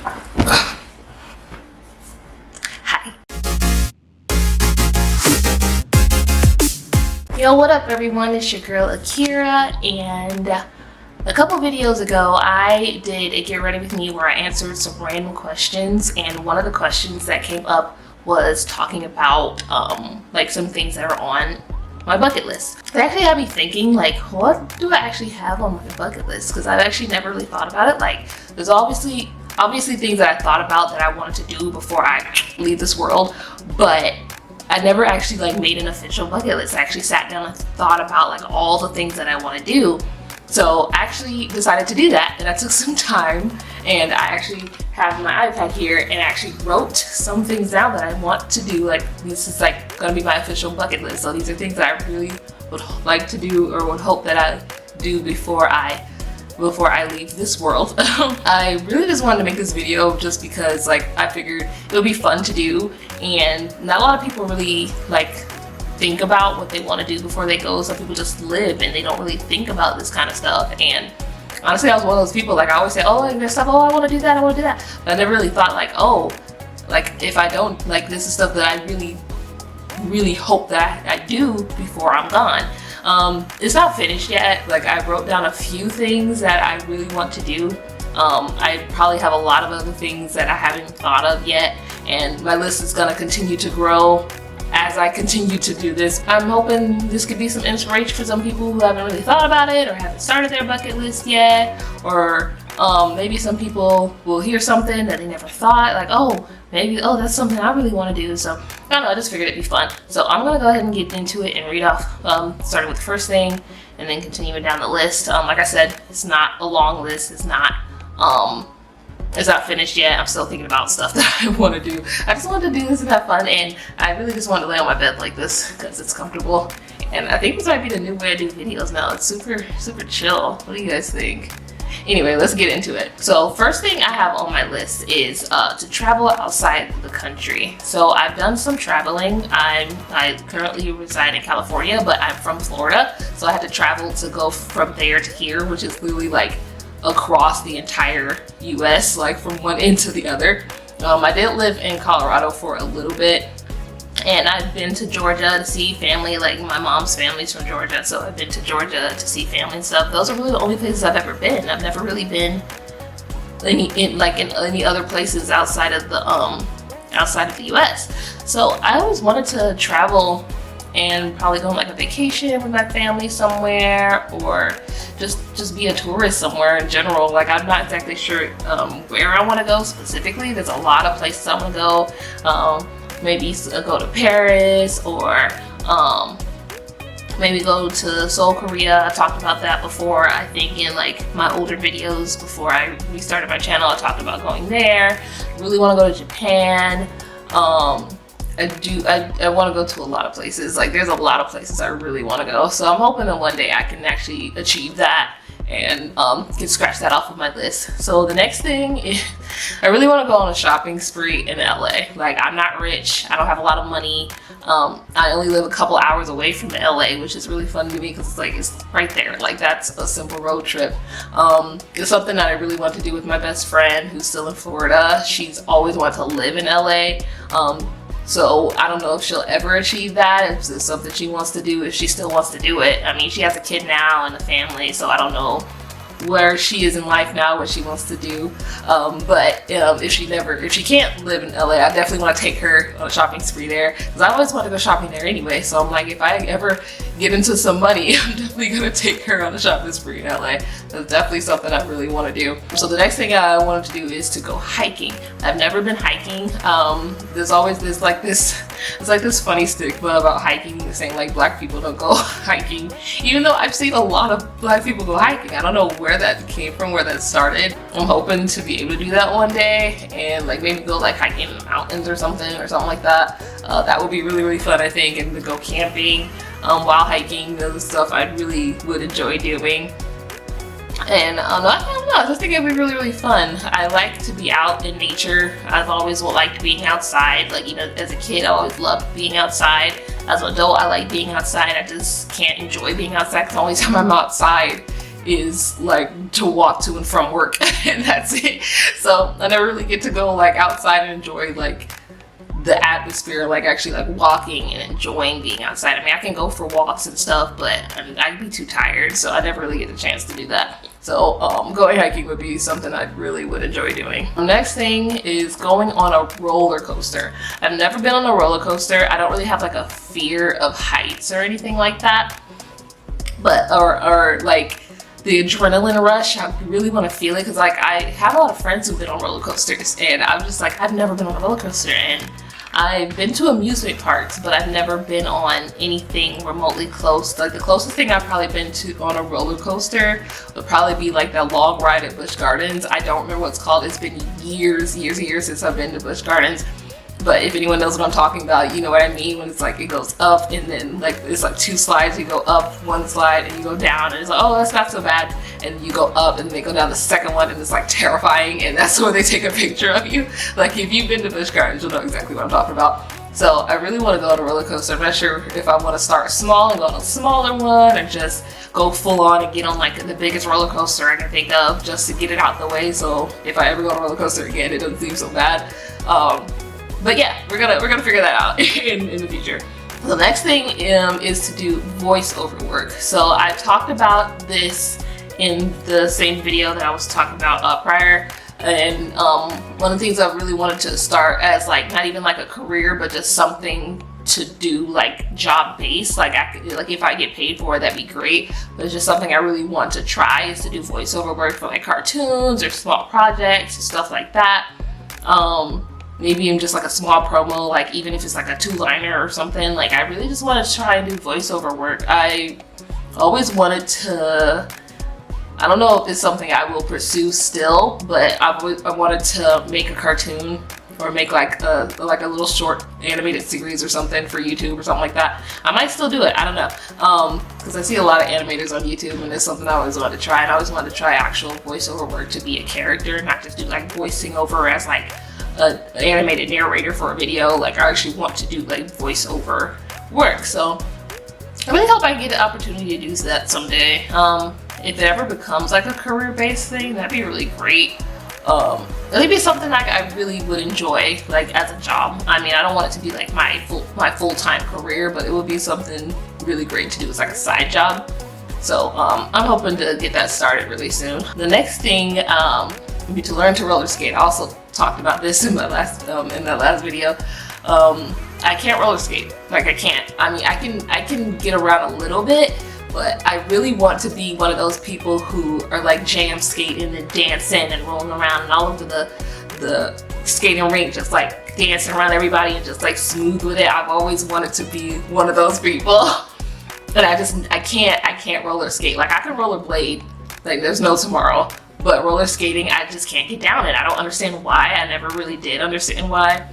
Hi. Yo, what up everyone? It's your girl Akira, and a couple videos ago I did a get ready with me where I answered some random questions, and one of the questions that came up was talking about like some things that are on my bucket list. It actually had me thinking, like, what do I actually have on my bucket list? Because I've actually never really thought about it. Like, there's obviously things that I thought about that I wanted to do before I leave this world, but I never actually like made an official bucket list. I actually sat down and thought about like all the things that I want to do. So I actually decided to do that, and that took some time, and I actually have my iPad here and actually wrote some things down that I want to do. Like, this is like gonna be my official bucket list. So these are things that I really would like to do, or would hope that I do before I leave this world. I really just wanted to make this video just because like I figured it would be fun to do, and not a lot of people really like think about what they want to do before they go. Some people just live and they don't really think about this kind of stuff, and honestly I was one of those people. Like, I always say, oh, like, there's stuff, oh, I want to do that, I want to do that, but I never really thought like, oh, like if I don't, like, this is stuff that I really hope that I do before I'm gone. It's not finished yet. Like, I wrote down a few things that I really want to do. I probably have a lot of other things that I haven't thought of yet, and my list is gonna continue to grow as I continue to do this. I'm hoping this could be some inspiration for some people who haven't really thought about it or haven't started their bucket list yet, or maybe some people will hear something that they never thought, like, oh, maybe, oh, that's something I really want to do. So I don't know, I just figured it'd be fun. So I'm gonna go ahead and get into it and read off, starting with the first thing and then continuing down the list. Like I said, it's not a long list. It's not finished yet. I'm still thinking about stuff that I want to do. I just wanted to do this and have fun, and I really just wanted to lay on my bed like this because it's comfortable. And I think this might be the new way I do videos now. It's super chill. What do you guys think? Anyway, let's get into it. So first thing I have on my list is to travel outside the country. So I've done some traveling. I currently reside in California, but I'm from Florida, so I had to travel to go from there to here, which is literally like across the entire US, like from one end to the other. I did live in Colorado for a little bit, and I've been to Georgia to see family. Like, my mom's family's from Georgia, so I've been to Georgia to see family and stuff. Those are really the only places I've ever been. I've never really been in any other places outside of the US. So I always wanted to travel and probably go on like a vacation with my family somewhere, or just be a tourist somewhere in general. Like, I'm not exactly sure where I want to go specifically. There's a lot of places I want to go. Maybe go to Paris, or maybe go to Seoul, Korea. I talked about that before. I think in like my older videos before I restarted my channel, I talked about going there. Really want to go to Japan. I want to go to a lot of places. Like, there's a lot of places I really want to go. So I'm hoping that one day I can actually achieve that and can scratch that off of my list. So the next thing is, I really want to go on a shopping spree in LA. Like, I'm not rich. I don't have a lot of money. I only live a couple hours away from LA, which is really fun to me because it's right there. Like, that's a simple road trip. It's something that I really want to do with my best friend who's still in Florida. She's always wanted to live in LA. So I don't know if she'll ever achieve that, if it's something she wants to do, if she still wants to do it. I mean, she has a kid now and a family, so I don't know where she is in life now, what she wants to do. But if she can't live in LA, I definitely want to take her on a shopping spree there, because I always want to go shopping there anyway. So I'm like, if I ever get into some money, I'm definitely gonna take her on a shopping spree in LA. That's definitely something I really want to do. So the next thing I wanted to do is to go hiking. I've never been hiking. There's always this funny stigma about hiking, saying like black people don't go hiking, even though I've seen a lot of black people go hiking. I don't know where that came from, where that started. I'm hoping to be able to do that one day, and like maybe go like hiking in the mountains or something like that. That would be really fun, I think, and to go camping while hiking. Those stuff I really would enjoy doing. And I don't know, I just think it'd be really fun. I like to be out in nature. I've always liked being outside. Like, you know, as a kid, I always loved being outside. As an adult, I like being outside. I just can't enjoy being outside because the only time I'm outside is like to walk to and from work, and that's it. So I never really get to go like outside and enjoy like the atmosphere, like actually like walking and enjoying being outside. I mean, I can go for walks and stuff, but I'd be too tired, so I never really get a chance to do that. So going hiking would be something I really would enjoy doing. The next thing is going on a roller coaster. I've never been on a roller coaster. I don't really have like a fear of heights or anything like that, but or like the adrenaline rush, I really want to feel it, because like I have a lot of friends who've been on roller coasters, and I'm just like, I've never been on a roller coaster, and I've been to amusement parks, but I've never been on anything remotely close. Like the closest thing I've probably been to on a roller coaster would probably be like that long ride at Busch Gardens. I don't remember what it's called. It's been years since I've been to Busch Gardens. But if anyone knows what I'm talking about, you know what I mean, when it's like it goes up and then like it's like two slides. You go up one slide and you go down, and it's like, oh, that's not so bad. And you go up and they go down the second one, and it's like terrifying, and that's where they take a picture of you. Like if you've been to Busch Gardens, you'll know exactly what I'm talking about. So I really want to go on a roller coaster. I'm not sure if I want to start small and go on a smaller one, or just go full on and get on like the biggest roller coaster I can think of, just to get it out the way. So if I ever go on a roller coaster again, it doesn't seem so bad. But yeah, we're gonna figure that out in the future. The next thing is to do voiceover work. So I talked about this in the same video that I was talking about prior. And one of the things I really wanted to start as like not even like a career, but just something to do like job based. Like if I get paid for it, that'd be great. But it's just something I really want to try, is to do voiceover work for like cartoons or small projects and stuff like that. Maybe even just like a small promo, like even if it's like a 2-liner or something. Like I really just want to try and do voiceover work. I always wanted to, I don't know if it's something I will pursue still, but I wanted to make a cartoon or make like a little short animated series or something for YouTube or something like that. I might still do it, I don't know, because I see a lot of animators on YouTube, and it's something I always wanted to try. And I always wanted to try actual voiceover work, to be a character, not just do like voicing over as like an animated narrator for a video. Like I actually want to do like voiceover work. So I really hope I get the opportunity to do that someday. If it ever becomes like a career-based thing, that'd be really great. It'd be something like I really would enjoy, like as a job. I mean, I don't want it to be like my full-time career, but it would be something really great to do as like a side job. So I'm hoping to get that started really soon. The next thing would be to learn to roller skate. I also talked about this in my last that last video. I can't roller skate. Like I can't. I mean, I can get around a little bit, but I really want to be one of those people who are like jam skating and dancing and rolling around and all over the skating rink, just like dancing around everybody and just like smooth with it. I've always wanted to be one of those people, and I can't roller skate. Like I can rollerblade, like there's no tomorrow, but roller skating, I just can't get down it. I don't understand why. I never really did understand why.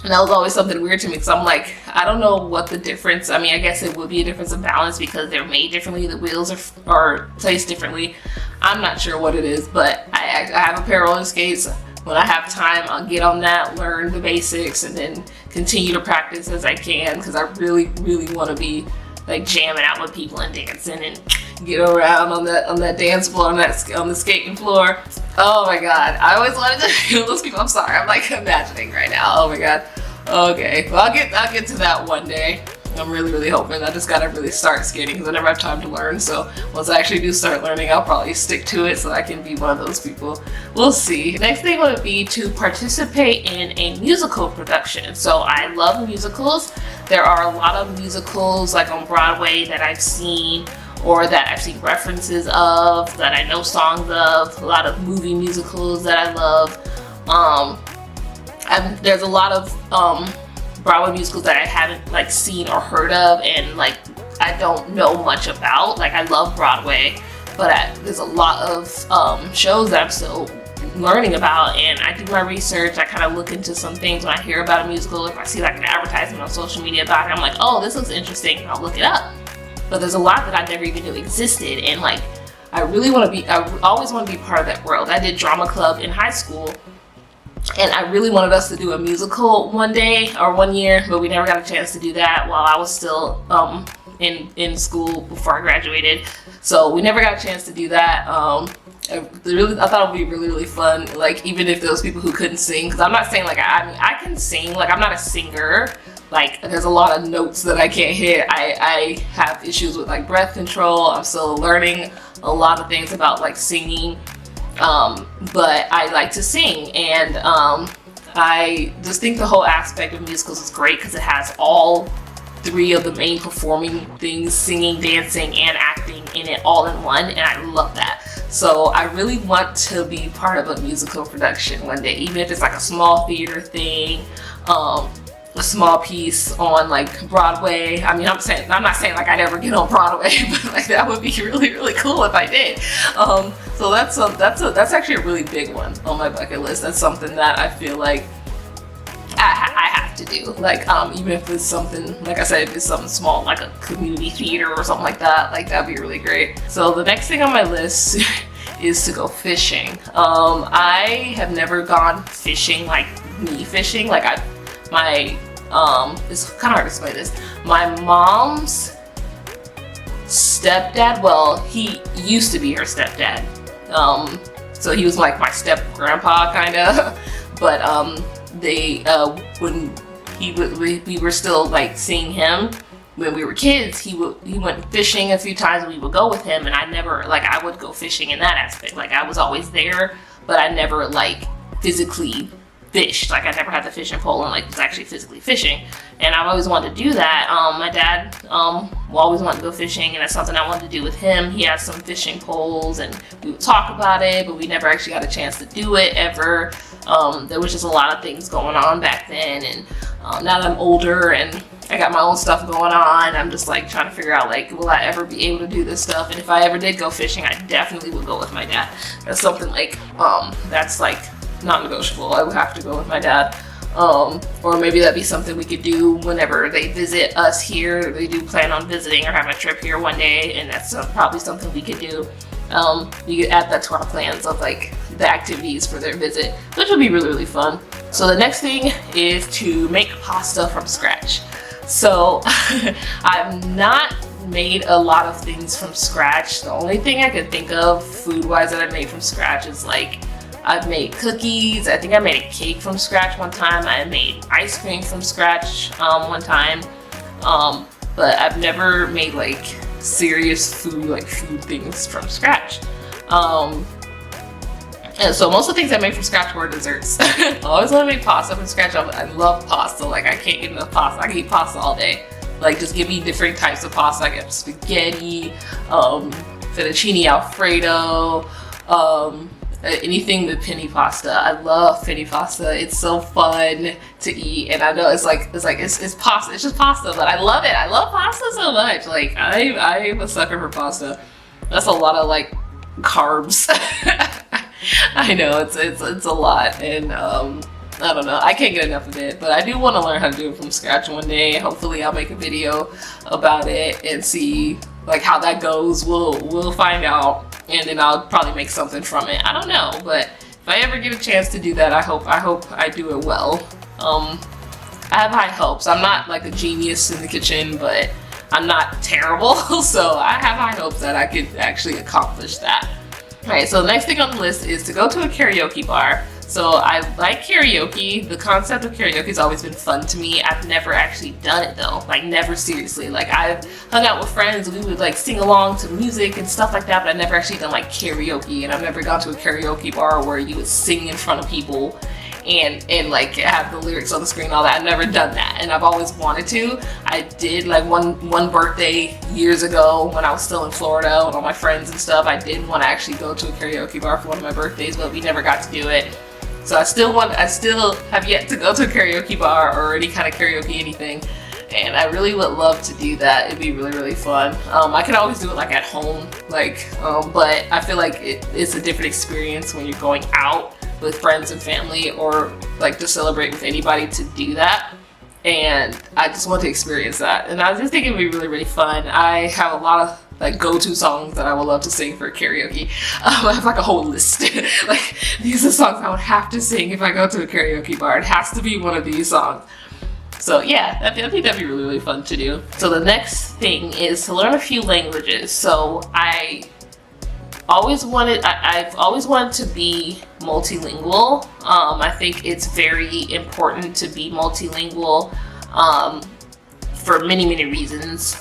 And that was always something weird to me, because I'm like, I don't know what the difference, I mean, I guess it would be a difference of balance because they're made differently, the wheels are placed differently. I'm not sure what it is, but I have a pair of roller skates. When I have time, I'll get on that, learn the basics, and then continue to practice as I can, because I really, really want to be like jamming out with people and dancing and get around on that dance floor, on the skating floor. Oh my god, I always wanted to feel those people. I'm sorry, I'm like imagining right now. Oh my god. Okay, well I'll get to that one day. I'm really, really hoping. I just gotta really start skating, because I never have time to learn. So once I actually do start learning, I'll probably stick to it so I can be one of those people. We'll see. Next thing would be to participate in a musical production. So I love musicals. There are a lot of musicals like on Broadway that I've seen, or that I've seen references of, that I know songs of. A lot of movie musicals that I love. There's a lot of Broadway musicals that I haven't like seen or heard of, and like I don't know much about. Like I love Broadway, but there's a lot of shows that I'm still learning about, and I do my research. I kind of look into some things when I hear about a musical. If I see like an advertisement on social media about it, I'm like, oh, this looks interesting, and I'll look it up. But there's a lot that I never even knew existed, and like I always want to be part of that world. I did drama club in high school, and I really wanted us to do a musical one day or one year, but we never got a chance to do that while I was still in school before I graduated. So we never got a chance to do that. I thought it would be really fun, like even if those people who couldn't sing, because I'm not saying like I mean I can sing, like I'm not a singer, like there's a lot of notes that I can't hit. I have issues with like breath control. I'm still learning a lot of things about like singing, but I like to sing, and I just think the whole aspect of musicals is great because it has all three of the main performing things, singing, dancing, and acting in it all in one, and I love that. So I really want to be part of a musical production one day, even if it's like a small theater thing, a small piece on like Broadway. I mean, I'm not saying like I'd ever get on Broadway, but like that would be really cool if I did. So that's actually a really big one on my bucket list. That's something that I feel like I have to do. Like even if it's something, like I said, if it's something small like a community theater or something like that, like that'd be really great. So the next thing on my list is to go fishing. I have never gone fishing, like me fishing. Like it's kind of hard to explain this. My mom's stepdad, well, he used to be her stepdad. So he was like my step grandpa kind of, but when we were still like seeing him when we were kids, he went fishing a few times and we would go with him, and I would go fishing in that aspect. Like I was always there, but I never like physically fished. Like I never had the fishing pole and like was actually physically fishing, and I've always wanted to do that. My dad always wanted to go fishing, and that's something I wanted to do with him. He has some fishing poles and we would talk about it, but we never actually got a chance to do it ever. There was just a lot of things going on back then, and now that I'm older and I got my own stuff going on, I'm just like trying to figure out like, will I ever be able to do this stuff? And if I ever did go fishing, I definitely would go with my dad. That's something like that's like non-negotiable. I would have to go with my dad. Or maybe that'd be something we could do whenever they visit us here. They do plan on visiting or having a trip here one day, and that's probably something we could do. You could add that to our plans of like the activities for their visit, which would be really fun. So the next thing is to make pasta from scratch. So I've not made a lot of things from scratch. The only thing I could think of food-wise that I made from scratch is like I've made cookies. I think I made a cake from scratch one time. I made ice cream from scratch one time. But I've never made like serious food things from scratch. And so most of the things I made from scratch were desserts. I always want to make pasta from scratch. I love pasta. Like I can't get enough pasta. I can eat pasta all day. Like just give me different types of pasta. I get spaghetti, fettuccine alfredo, anything with penne pasta. I love penne pasta. It's so fun to eat, and I know it's pasta. It's just pasta, but I love it. I love pasta so much. Like I'm a sucker for pasta. That's a lot of like carbs. I know it's a lot, and I don't know. I can't get enough of it, but I do want to learn how to do it from scratch one day. Hopefully, I'll make a video about it and see like how that goes. We'll find out. And then I'll probably make something from it. I don't know, but if I ever get a chance to do that, I hope I do it well. I have high hopes. I'm not like a genius in the kitchen, but I'm not terrible, so I have high hopes that I could actually accomplish that. Alright, so the next thing on the list is to go to a karaoke bar. So I like karaoke. The concept of karaoke has always been fun to me. I've never actually done it though, like never seriously. Like I've hung out with friends and we would like sing along to music and stuff like that, but I've never actually done like karaoke, and I've never gone to a karaoke bar where you would sing in front of people and like have the lyrics on the screen and all that. I've never done that, and I've always wanted to. I did like one birthday years ago when I was still in Florida with all my friends and stuff. I did want to actually go to a karaoke bar for one of my birthdays, but we never got to do it. So I still have yet to go to a karaoke bar or any kind of karaoke anything, and I really would love to do that. It'd be really fun. I can always do it like at home, like, but I feel like it's a different experience when you're going out with friends and family, or like to celebrate with anybody, to do that. And I just want to experience that, and I just think it'd be really fun. I have a lot of like go-to songs that I would love to sing for karaoke. I have like a whole list. Like these are songs I would have to sing if I go to a karaoke bar. It has to be one of these songs. So yeah, I think that'd be really fun to do. So the next thing is to learn a few languages. So I I've always wanted to be multilingual. I think it's very important to be multilingual for many, many reasons,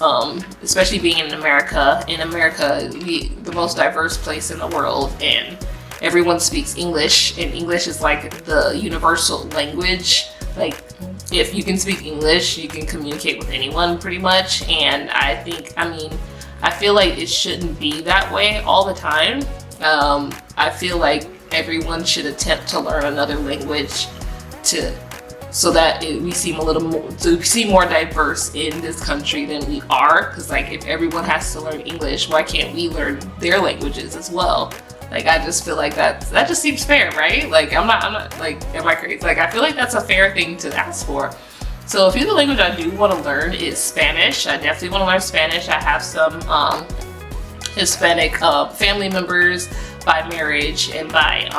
especially being in America. In America, the most diverse place in the world, and everyone speaks English, and English is like the universal language. Like, if you can speak English, you can communicate with anyone pretty much. And I feel like it shouldn't be that way all the time. I feel like everyone should attempt to learn another language so that we seem more diverse in this country than we are. Because like, if everyone has to learn English, why can't we learn their languages as well? Like, I just feel like that just seems fair, right? Like, I'm not like, am I crazy? Like, I feel like that's a fair thing to ask for. So a few of the language I do want to learn is Spanish. I definitely want to learn Spanish. I have some Hispanic family members by marriage and by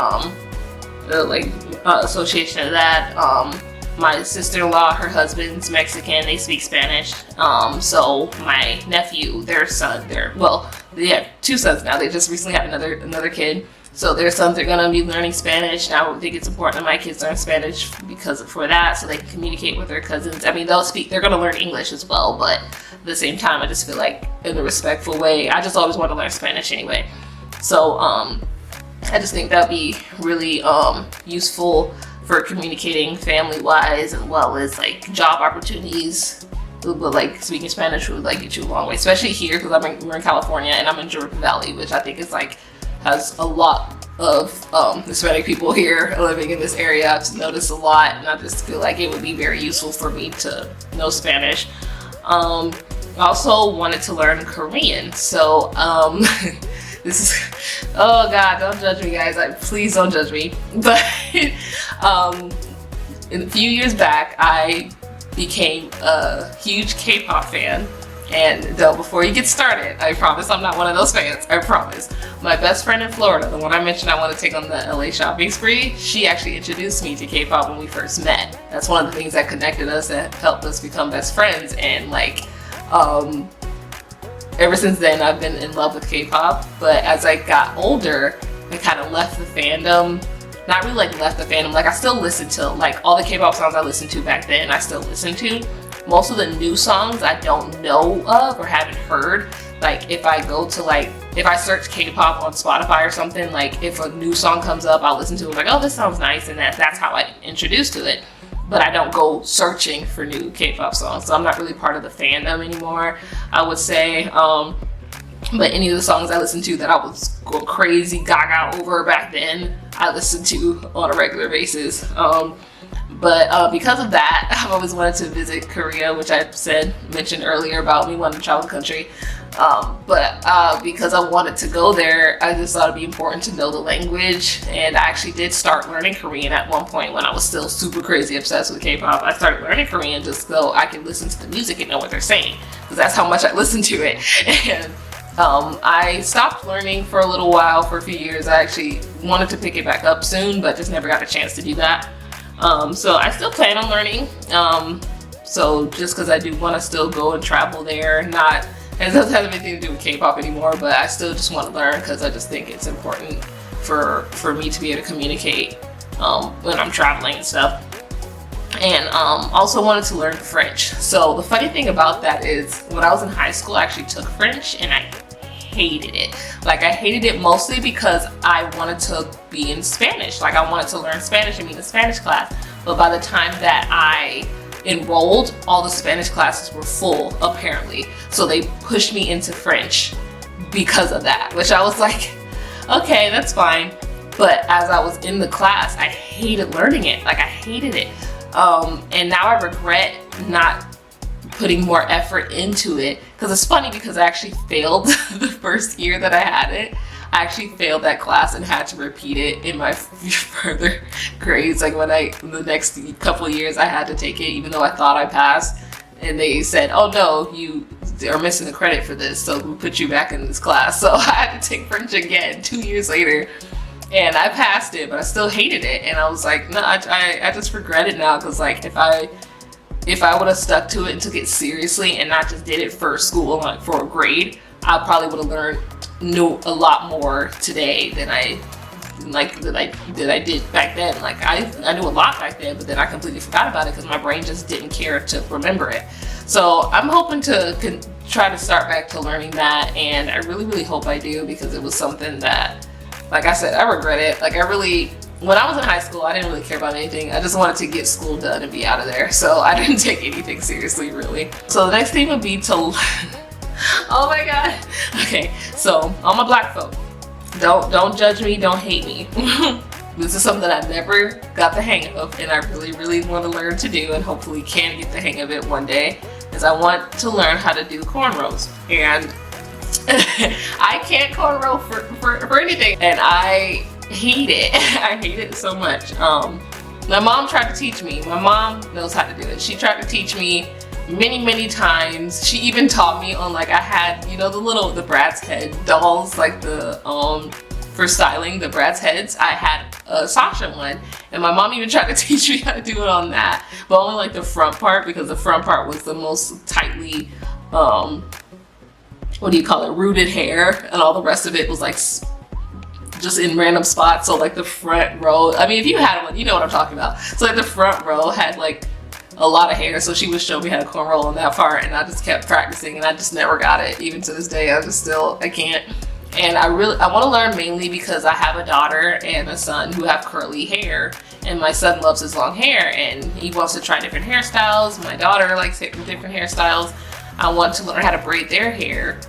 association of that. My sister-in-law, her husband's Mexican, they speak Spanish. So my nephew, they have 2 sons now. They just recently had another kid. So their sons are gonna be learning Spanish. And I think it's important that my kids learn Spanish for that, so they can communicate with their cousins. I mean, they're gonna learn English as well, but at the same time, I just feel like in a respectful way. I just always want to learn Spanish anyway. So I just think that'd be really useful for communicating family-wise, as well as like job opportunities. But like, speaking Spanish would like get you a long way, especially here, because we're in California and I'm in Jordan Valley, which I think is like has a lot of Hispanic people here living in this area. I've noticed a lot, and I just feel like it would be very useful for me to know Spanish. I also wanted to learn Korean, so this is, oh god, don't judge me guys, please don't judge me. But a few years back, I became a huge K-pop fan. And though, before you get started, I promise I'm not one of those fans, I promise. My best friend in Florida, the one I mentioned I want to take on the LA shopping spree, she actually introduced me to K-pop when we first met. That's one of the things that connected us, that helped us become best friends. And like, ever since then, I've been in love with K-pop. But as I got older, I kind of left the fandom. Not really like left the fandom, like I still listen to like all the K-pop songs I listened to back then, I still listen to. Most of the new songs I don't know of or haven't heard. Like, if I go to if I search K-pop on Spotify or something, like if a new song comes up, I'll listen to it, like, oh, this sounds nice, and that's how I introduced to it. But I don't go searching for new K-pop songs, so I'm not really part of the fandom anymore, I would say. But any of the songs I listened to that I was going crazy gaga over back then, I listened to on a regular basis. But because of that, I've always wanted to visit Korea, which I mentioned earlier about me wanting to travel the country. But because I wanted to go there, I just thought it'd be important to know the language. And I actually did start learning Korean at one point when I was still super crazy obsessed with K-pop. I started learning Korean just so I could listen to the music and know what they're saying, because that's how much I listened to it. And I stopped learning for a little while, for a few years. I actually wanted to pick it back up soon, but just never got a chance to do that. So I still plan on learning. So just because I do want to still go and travel there, it doesn't have anything to do with K-pop anymore, but I still just want to learn because I just think it's important for me to be able to communicate when I'm traveling and stuff. And also wanted to learn French. So the funny thing about that is, when I was in high school, I actually took French and I hated it. Like, I hated it mostly because I wanted to be in Spanish. Like, I wanted to learn Spanish and be in a Spanish class. But by the time that I enrolled, all the Spanish classes were full, apparently. So they pushed me into French because of that, which I was like, okay, that's fine. But as I was in the class, I hated learning it. Like, I hated it. And now I regret not putting more effort into it, because it's funny, because I actually failed the first year that I had it. I actually failed that class and had to repeat it in my further grades. Like, in the next couple of years I had to take it, even though I thought I passed, and they said, oh no, you are missing the credit for this, so we'll put you back in this class. So I had to take French again 2 years later. And I passed it, but I still hated it. And I was like, no, I just regret it now, because like, if I would have stuck to it and took it seriously and not just did it for school, like for a grade, I probably would have learned know a lot more today than I did back then. Like I knew a lot back then, but then I completely forgot about it because my brain just didn't care to remember it. So I'm hoping to try to start back to learning that, and I really hope I do, because it was something that, like I said, I regret it. Like when I was in high school, I didn't really care about anything. I just wanted to get school done and be out of there. So I didn't take anything seriously, really. So the next thing would be to oh my god. Okay, so all my black folk, don't judge me, don't hate me. This is something I never got the hang of, and I really want to learn to do, and hopefully can get the hang of it one day, is I want to learn how to do cornrows. And I can't cornrow for anything, and I hate it. I hate it so much. My mom tried to teach me. My mom knows how to do it. She tried to teach me many times. She even taught me on, like, I had, you know, the Bratz head dolls, like the for styling, the Bratz heads. I had a Sasha one, and my mom even tried to teach me how to do it on that, but only like the front part, because the front part was the most tightly what do you call it, rooted hair, and all the rest of it was like just in random spots. So like the front row, I mean, if you had one, you know what I'm talking about. So like the front row had like a lot of hair, so she would show me how to cornrow on that part, and I just kept practicing, and I just never got it. Even to this day, I can't. And I want to learn mainly because I have a daughter and a son who have curly hair, and my son loves his long hair and he wants to try different hairstyles. My daughter likes different hairstyles. I want to learn how to braid their hair,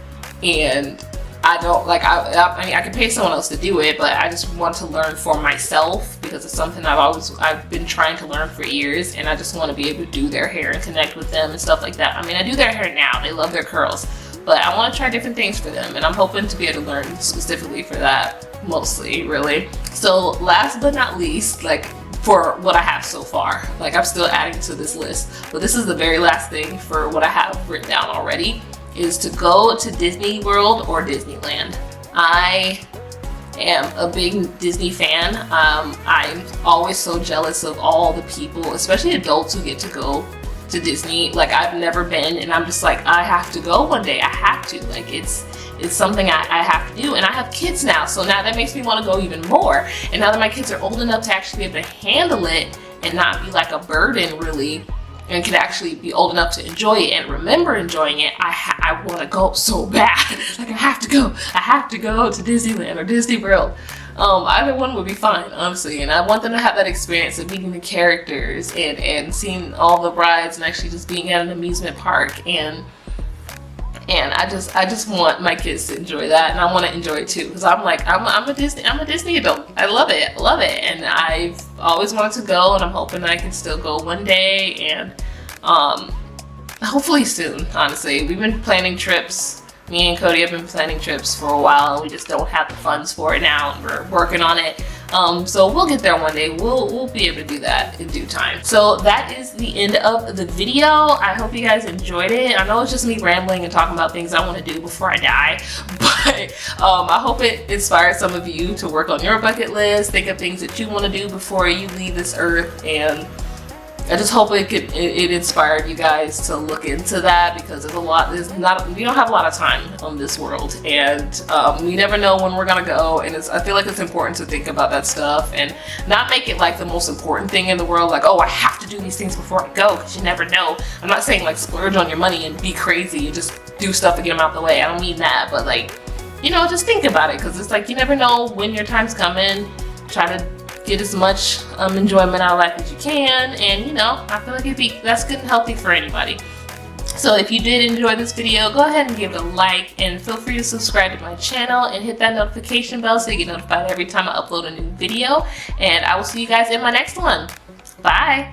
and I don't like, I mean, I can pay someone else to do it, but I just want to learn for myself because it's something I've been trying to learn for years, and I just want to be able to do their hair and connect with them and stuff like that. I mean, I do their hair now, they love their curls, but I want to try different things for them, and I'm hoping to be able to learn specifically for that, mostly, really. So last but not least, like for what I have so far, like I'm still adding to this list, but this is the very last thing for what I have written down already, is to go to Disney World or Disneyland. I am a big Disney fan. I'm always so jealous of all the people, especially adults, who get to go to Disney. Like, I've never been, and I'm just like, I have to go one day. I have to. Like, it's something I have to do, and I have kids now, so now that makes me want to go even more. And now that my kids are old enough to actually be able to handle it and not be like a burden, really, and can actually be old enough to enjoy it and remember enjoying it, I want to go so bad. Like, I have to go to Disneyland or Disney World. Either one would be fine, honestly, and I want them to have that experience of meeting the characters and seeing all the rides and actually just being at an amusement park, and I just want my kids to enjoy that, and I want to enjoy it too, because I'm a Disney adult. I love it, and I've always wanted to go, and I'm hoping I can still go one day, and hopefully soon. Honestly, we've been planning trips. Me and Cody have been planning trips for a while, and we just don't have the funds for it now, and we're working on it. So we'll get there one day. We'll be able to do that in due time. So that is the end of the video. I hope you guys enjoyed it. I know it's just me rambling and talking about things I want to do before I die, but I hope it inspired some of you to work on your bucket list, think of things that you want to do before you leave this earth, and I just hope it inspired you guys to look into that, because we don't have a lot of time on this world, and we never know when we're gonna go, and I feel like it's important to think about that stuff and not make it like the most important thing in the world, like, oh, I have to do these things before I go, because you never know. I'm not saying like splurge on your money and be crazy and just do stuff to get them out the way. I don't mean that, but like, you know, just think about it, because it's like you never know when your time's coming. Try to get as much enjoyment out of life as you can, and you know, I feel like that's good and healthy for anybody. So if you did enjoy this video, go ahead and give it a like, and feel free to subscribe to my channel and hit that notification bell so you get notified every time I upload a new video, and I will see you guys in my next one. Bye!